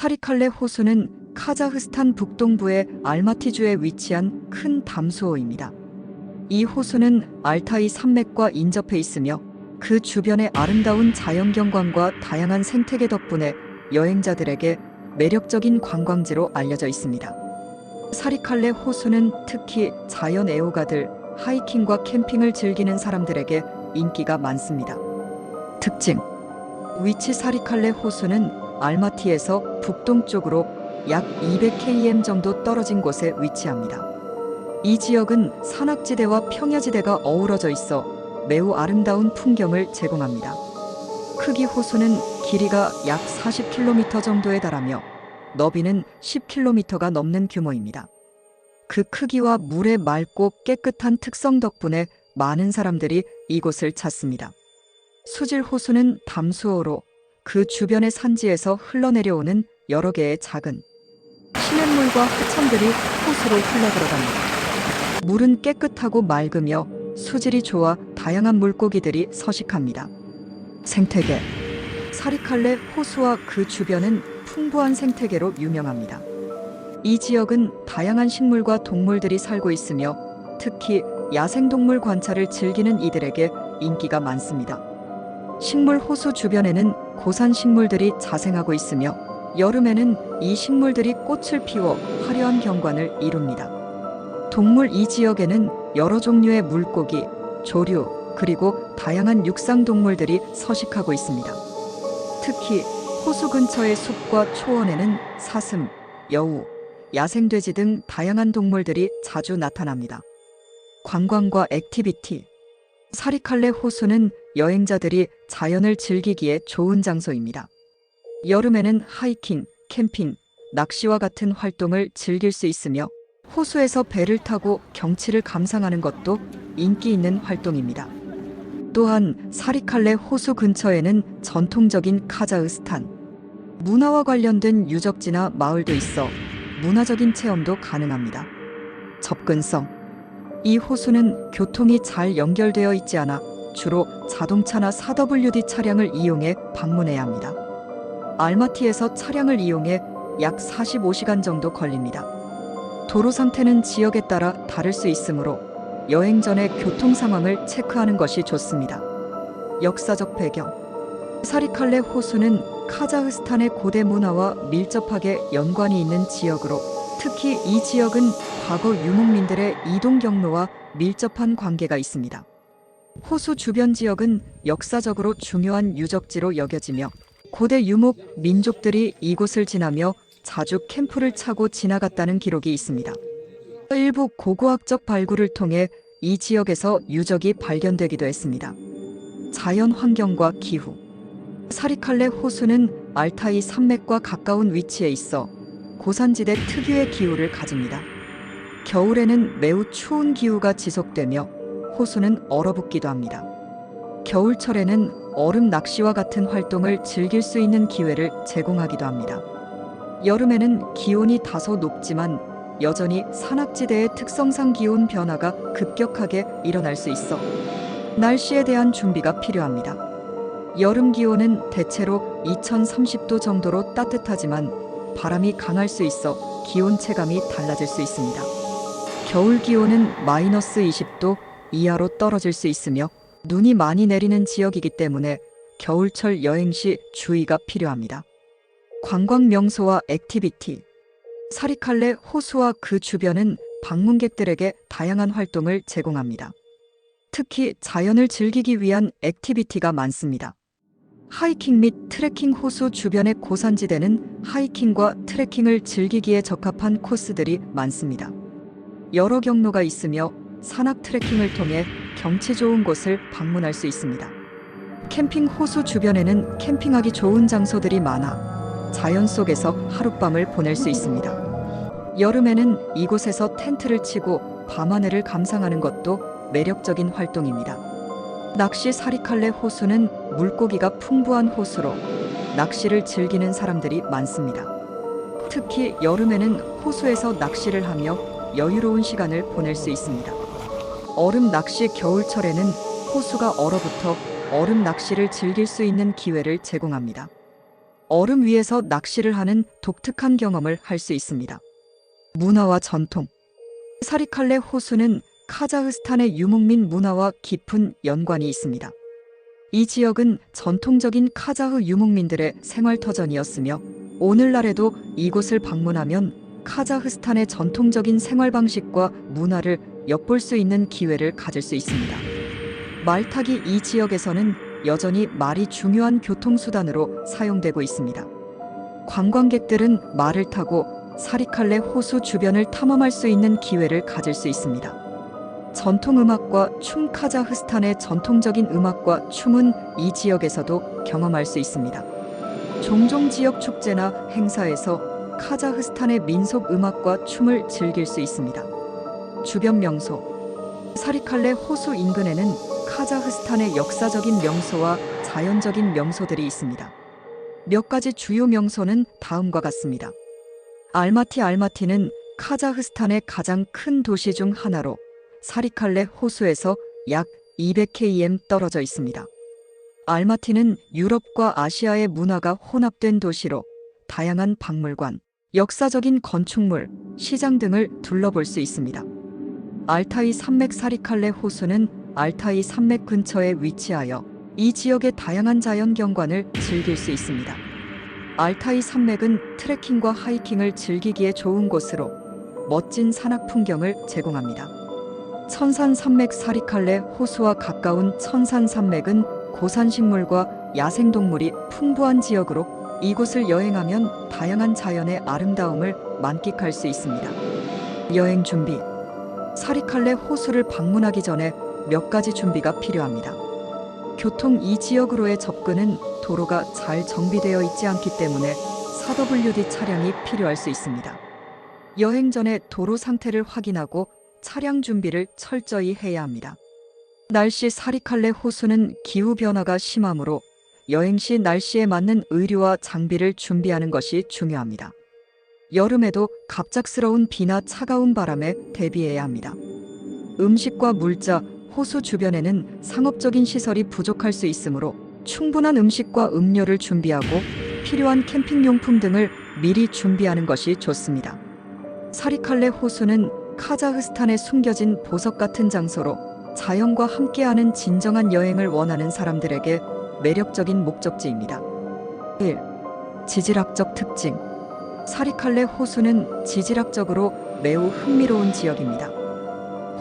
사리칼레 호수는 카자흐스탄 북동부의 알마티주에 위치한 큰 담수호입니다. 이 호수는 알타이 산맥과 인접해 있으며 그 주변의 아름다운 자연경관과 다양한 생태계 덕분에 여행자들에게 매력적인 관광지로 알려져 있습니다. 사리칼레 호수는 특히 자연 애호가들, 하이킹과 캠핑을 즐기는 사람들에게 인기가 많습니다. 특징: 위치: 사리칼레 호수는 알마티에서 북동쪽으로 약 200km 정도 떨어진 곳에 위치합니다. 이 지역은 산악지대와 평야지대가 어우러져 있어 매우 아름다운 풍경을 제공합니다. 크기: 호수는 길이가 약 40km 정도에 달하며 너비는 10km가 넘는 규모입니다. 그 크기와 물의 맑고 깨끗한 특성 덕분에 많은 사람들이 이곳을 찾습니다. 수질: 호수는 담수호로 그 주변의 산지에서 흘러내려오는 여러 개의 작은 시냇물과 하천들이 호수로 흘러들어갑니다. 물은 깨끗하고 맑으며 수질이 좋아 다양한 물고기들이 서식합니다. 생태계: 사리칼레 호수와 그 주변은 풍부한 생태계로 유명합니다. 이 지역은 다양한 식물과 동물들이 살고 있으며 특히 야생동물 관찰을 즐기는 이들에게 인기가 많습니다. 식물: 호수 주변에는 고산 식물들이 자생하고 있으며 여름에는 이 식물들이 꽃을 피워 화려한 경관을 이룹니다. 동물: 이 지역에는 여러 종류의 물고기, 조류, 그리고 다양한 육상동물들이 서식하고 있습니다. 특히 호수 근처의 숲과 초원에는 사슴, 여우, 야생돼지 등 다양한 동물들이 자주 나타납니다. 관광과 액티비티: 사리칼레 호수는 여행자들이 자연을 즐기기에 좋은 장소입니다. 여름에는 하이킹, 캠핑, 낚시와 같은 활동을 즐길 수 있으며 호수에서 배를 타고 경치를 감상하는 것도 인기 있는 활동입니다. 또한 사리칼레 호수 근처에는 전통적인 카자흐스탄 문화와 관련된 유적지나 마을도 있어 문화적인 체험도 가능합니다. 접근성: 이 호수는 교통이 잘 연결되어 있지 않아 주로 자동차나 4WD 차량을 이용해 방문해야 합니다. 알마티에서 차량을 이용해 약 45시간 정도 걸립니다. 도로 상태는 지역에 따라 다를 수 있으므로 여행 전에 교통 상황을 체크하는 것이 좋습니다. 역사적 배경: 사리칼레 호수는 카자흐스탄의 고대 문화와 밀접하게 연관이 있는 지역으로 특히 이 지역은 과거 유목민들의 이동 경로와 밀접한 관계가 있습니다. 호수 주변 지역은 역사적으로 중요한 유적지로 여겨지며 고대 유목 민족들이 이곳을 지나며 자주 캠프를 차고 지나갔다는 기록이 있습니다. 일부 고고학적 발굴을 통해 이 지역에서 유적이 발견되기도 했습니다. 자연 환경과 기후: 사리칼레 호수는 알타이 산맥과 가까운 위치에 있어 고산지대 특유의 기후를 가집니다. 겨울에는 매우 추운 기후가 지속되며 호수는 얼어붙기도 합니다. 겨울철에는 얼음 낚시와 같은 활동을 즐길 수 있는 기회를 제공하기도 합니다. 여름에는 기온이 다소 높지만 여전히 산악지대의 특성상 기온 변화가 급격하게 일어날 수 있어 날씨에 대한 준비가 필요합니다. 여름 기온은 대체로 2030도 정도로 따뜻하지만 바람이 강할 수 있어 기온 체감이 달라질 수 있습니다. 겨울 기온은 마이너스 20도 이하로 떨어질 수 있으며 눈이 많이 내리는 지역이기 때문에 겨울철 여행 시 주의가 필요합니다. 관광 명소와 액티비티: 사리칼레 호수와 그 주변은 방문객들에게 다양한 활동을 제공합니다. 특히 자연을 즐기기 위한 액티비티가 많습니다. 하이킹 및 트레킹: 호수 주변의 고산지대는 하이킹과 트레킹을 즐기기에 적합한 코스들이 많습니다. 여러 경로가 있으며 산악 트레킹을 통해 경치 좋은 곳을 방문할 수 있습니다. 캠핑: 호수 주변에는 캠핑하기 좋은 장소들이 많아 자연 속에서 하룻밤을 보낼 수 있습니다. 여름에는 이곳에서 텐트를 치고 밤하늘을 감상하는 것도 매력적인 활동입니다. 낚시: 사리칼레 호수는 물고기가 풍부한 호수로 낚시를 즐기는 사람들이 많습니다. 특히 여름에는 호수에서 낚시를 하며 여유로운 시간을 보낼 수 있습니다. 얼음 낚시: 겨울철에는 호수가 얼어붙어 얼음 낚시를 즐길 수 있는 기회를 제공합니다. 얼음 위에서 낚시를 하는 독특한 경험을 할 수 있습니다. 문화와 전통. 사리칼레 호수는 카자흐스탄의 유목민 문화와 깊은 연관이 있습니다. 이 지역은 전통적인 카자흐 유목민들의 생활터전이었으며 오늘날에도 이곳을 방문하면 카자흐스탄의 전통적인 생활 방식과 문화를 엿볼 수 있는 기회를 가질 수 있습니다. 말 타기. 이 지역에서는 여전히 말이 중요한 교통수단으로 사용되고 있습니다. 관광객들은 말을 타고 사리칼레 호수 주변을 탐험할 수 있는 기회를 가질 수 있습니다. 전통음악과 춤. 카자흐스탄의 전통적인 음악과 춤은 이 지역에서도 경험할 수 있습니다. 종종 지역 축제나 행사에서 카자흐스탄의 민속 음악과 춤을 즐길 수 있습니다. 주변 명소. 사리칼레 호수 인근에는 카자흐스탄의 역사적인 명소와 자연적인 명소들이 있습니다. 몇 가지 주요 명소는 다음과 같습니다. 알마티. 알마티는 카자흐스탄의 가장 큰 도시 중 하나로 사리칼레 호수에서 약 200km 떨어져 있습니다. 알마티는 유럽과 아시아의 문화가 혼합된 도시로 다양한 박물관, 역사적인 건축물, 시장 등을 둘러볼 수 있습니다. 알타이 산맥. 사리칼레 호수는 알타이 산맥 근처에 위치하여 이 지역의 다양한 자연 경관을 즐길 수 있습니다. 알타이 산맥은 트레킹과 하이킹을 즐기기에 좋은 곳으로 멋진 산악 풍경을 제공합니다. 천산산맥. 사리칼레 호수와 가까운 천산산맥은 고산식물과 야생동물이 풍부한 지역으로 이곳을 여행하면 다양한 자연의 아름다움을 만끽할 수 있습니다. 여행 준비. 사리칼레 호수를 방문하기 전에 몇 가지 준비가 필요합니다. 교통. 이 지역으로의 접근은 도로가 잘 정비되어 있지 않기 때문에 4WD 차량이 필요할 수 있습니다. 여행 전에 도로 상태를 확인하고 차량 준비를 철저히 해야 합니다. 날씨. 사리칼레 호수는 기후변화가 심하므로 여행 시 날씨에 맞는 의류와 장비를 준비하는 것이 중요합니다. 여름에도 갑작스러운 비나 차가운 바람에 대비해야 합니다. 음식과 물자. 호수 주변에는 상업적인 시설이 부족할 수 있으므로 충분한 음식과 음료를 준비하고 필요한 캠핑용품 등을 미리 준비하는 것이 좋습니다. 사리칼레 호수는 카자흐스탄에 숨겨진 보석 같은 장소로 자연과 함께하는 진정한 여행을 원하는 사람들에게 매력적인 목적지입니다. 1. 지질학적 특징. 사리칼레 호수는 지질학적으로 매우 흥미로운 지역입니다.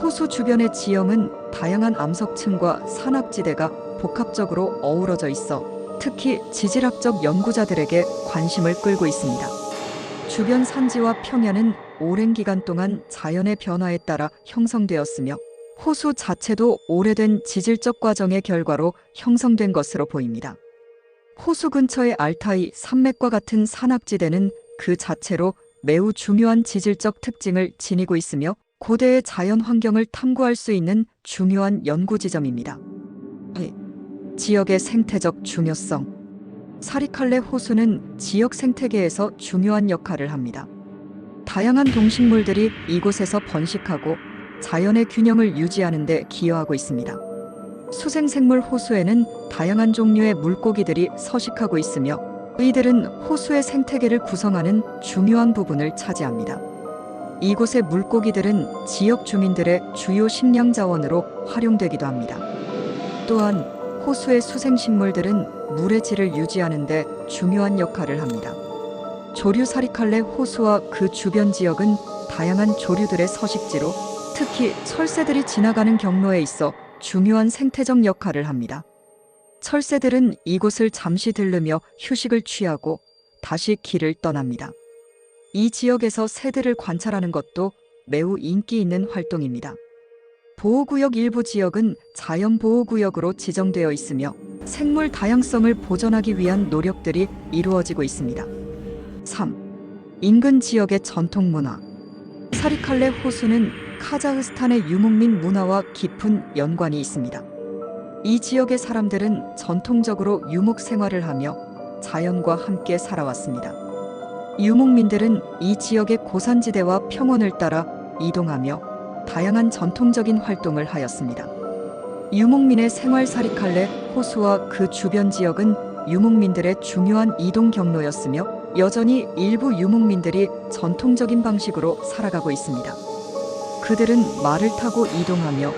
호수 주변의 지형은 다양한 암석층과 산악지대가 복합적으로 어우러져 있어 특히 지질학적 연구자들에게 관심을 끌고 있습니다. 주변 산지와 평야는 오랜 기간 동안 자연의 변화에 따라 형성되었으며 호수 자체도 오래된 지질적 과정의 결과로 형성된 것으로 보입니다. 호수 근처의 알타이 산맥과 같은 산악지대는 그 자체로 매우 중요한 지질적 특징을 지니고 있으며 고대의 자연 환경을 탐구할 수 있는 중요한 연구 지점입니다. 지역의 생태적 중요성. 사리칼레 호수는 지역 생태계에서 중요한 역할을 합니다. 다양한 동식물들이 이곳에서 번식하고 자연의 균형을 유지하는 데 기여하고 있습니다. 수생생물. 호수에는 다양한 종류의 물고기들이 서식하고 있으며 이들은 호수의 생태계를 구성하는 중요한 부분을 차지합니다. 이곳의 물고기들은 지역 주민들의 주요 식량 자원으로 활용되기도 합니다. 또한 호수의 수생식물들은 물의 질을 유지하는 데 중요한 역할을 합니다. 조류. 사리칼레 호수와 그 주변 지역은 다양한 조류들의 서식지로 특히 철새들이 지나가는 경로에 있어 중요한 생태적 역할을 합니다. 철새들은 이곳을 잠시 들르며 휴식을 취하고 다시 길을 떠납니다. 이 지역에서 새들을 관찰하는 것도 매우 인기 있는 활동입니다. 보호구역. 일부 지역은 자연보호구역으로 지정되어 있으며 생물 다양성을 보존하기 위한 노력들이 이루어지고 있습니다. 3. 인근 지역의 전통문화. 사리칼레 호수는 카자흐스탄의 유목민 문화와 깊은 연관이 있습니다. 이 지역의 사람들은 전통적으로 유목 생활을 하며 자연과 함께 살아왔습니다. 유목민들은 이 지역의 고산지대와 평원을 따라 이동하며 다양한 전통적인 활동을 하였습니다. 유목민의 생활. 사리칼레 호수와 그 주변 지역은 유목민들의 중요한 이동 경로였으며 여전히 일부 유목민들이 전통적인 방식으로 살아가고 있습니다. 그들은 말을 타고 이동하며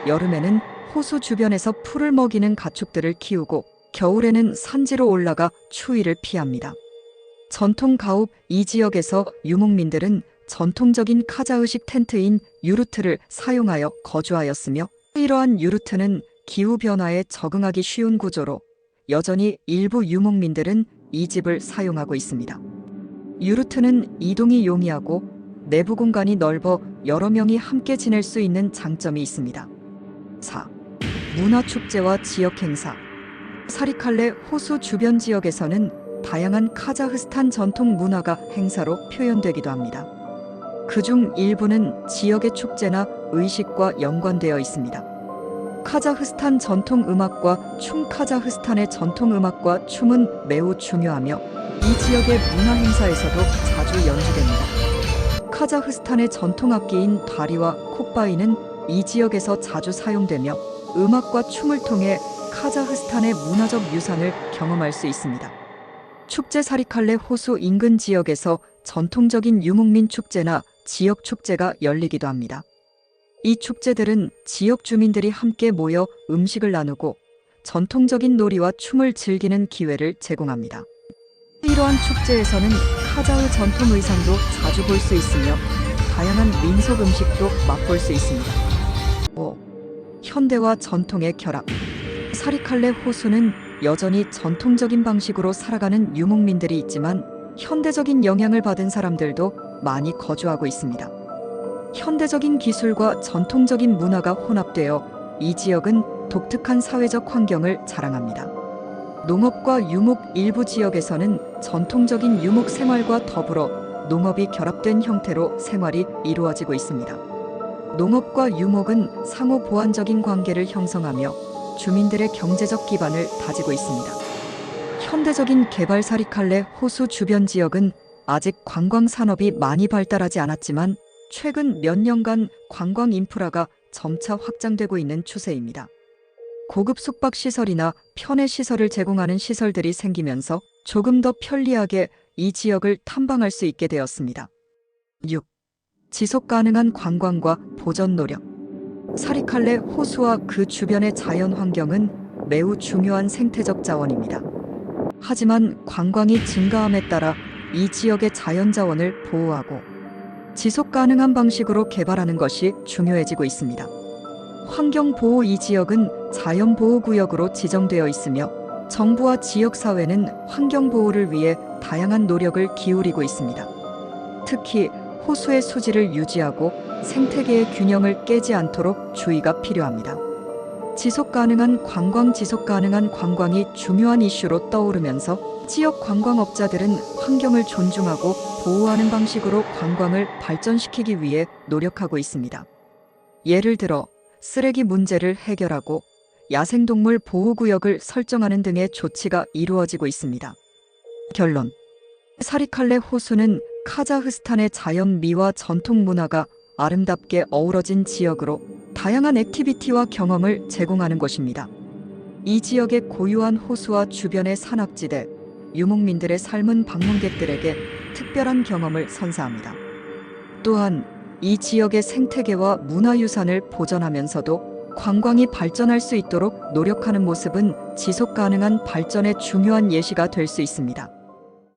여름에는 호수 주변에서 풀을 먹이는 가축들을 키우고 겨울에는 산지로 올라가 추위를 피합니다. 전통 가옥 이 지역에서 유목민들은 전통적인 카자흐식 텐트인 유르트를 사용하여 거주하였으며 이러한 유르트는 기후 변화에 적응하기 쉬운 구조로 여전히 일부 유목민들은 이 집을 사용하고 있습니다. 유르트는 이동이 용이하고 내부 공간이 넓어 여러 명이 함께 지낼 수 있는 장점이 있습니다. 4. 문화축제와 지역 행사. 사리칼레 호수 주변 지역에서는 다양한 카자흐스탄 전통 문화가 행사로 표현되기도 합니다. 그중 일부는 지역의 축제나 의식과 연관되어 있습니다. 카자흐스탄 전통 음악과 춤. 카자흐스탄의 전통 음악과 춤은 매우 중요하며 이 지역의 문화 행사에서도 자주 연주됩니다. 카자흐스탄의 전통 악기인 다리와 콧바위는 이 지역에서 자주 사용되며 음악과 춤을 통해 카자흐스탄의 문화적 유산을 경험할 수 있습니다. 축제. 사리칼레 호수 인근 지역에서 전통적인 유목민 축제나 지역 축제가 열리기도 합니다. 이 축제들은 지역 주민들이 함께 모여 음식을 나누고 전통적인 놀이와 춤을 즐기는 기회를 제공합니다. 이러한 축제에서는 카자흐 전통 의상도 자주 볼 수 있으며 다양한 민속 음식도 맛볼 수 있습니다. 5. 현대와 전통의 결합. 사리칼레 호수는 여전히 전통적인 방식으로 살아가는 유목민들이 있지만 현대적인 영향을 받은 사람들도 많이 거주하고 있습니다. 현대적인 기술과 전통적인 문화가 혼합되어 이 지역은 독특한 사회적 환경을 자랑합니다. 농업과 유목. 일부 지역에서는 전통적인 유목 생활과 더불어 농업이 결합된 형태로 생활이 이루어지고 있습니다. 농업과 유목은 상호 보완적인 관계를 형성하며 주민들의 경제적 기반을 다지고 있습니다. 현대적인 개발. 사리칼레 호수 주변 지역은 아직 관광 산업이 많이 발달하지 않았지만 최근 몇 년간 관광 인프라가 점차 확장되고 있는 추세입니다. 고급 숙박시설이나 편의시설을 제공하는 시설들이 생기면서 조금 더 편리하게 이 지역을 탐방할 수 있게 되었습니다. 6. 지속 가능한 관광과 보전 노력. 사리칼레 호수와 그 주변의 자연 환경은 매우 중요한 생태적 자원입니다. 하지만 관광이 증가함에 따라 이 지역의 자연 자원을 보호하고 지속 가능한 방식으로 개발하는 것이 중요해지고 있습니다. 환경보호. 이 지역은 자연보호구역으로 지정되어 있으며 정부와 지역사회는 환경보호를 위해 다양한 노력을 기울이고 있습니다. 특히 호수의 수질을 유지하고 생태계의 균형을 깨지 않도록 주의가 필요합니다. 지속가능한 관광. 지속가능한 관광이 중요한 이슈로 떠오르면서 지역 관광업자들은 환경을 존중하고 보호하는 방식으로 관광을 발전시키기 위해 노력하고 있습니다. 예를 들어 쓰레기 문제를 해결하고 야생동물 보호구역을 설정하는 등의 조치가 이루어지고 있습니다. 결론. 사리칼레 호수는 카자흐스탄의 자연미와 전통 문화가 아름답게 어우러진 지역으로 다양한 액티비티와 경험을 제공하는 곳입니다. 이 지역의 고유한 호수와 주변의 산악지대, 유목민들의 삶은 방문객들에게 특별한 경험을 선사합니다. 또한 이 지역의 생태계와 문화유산을 보존하면서도 관광이 발전할 수 있도록 노력하는 모습은 지속가능한 발전의 중요한 예시가 될 수 있습니다.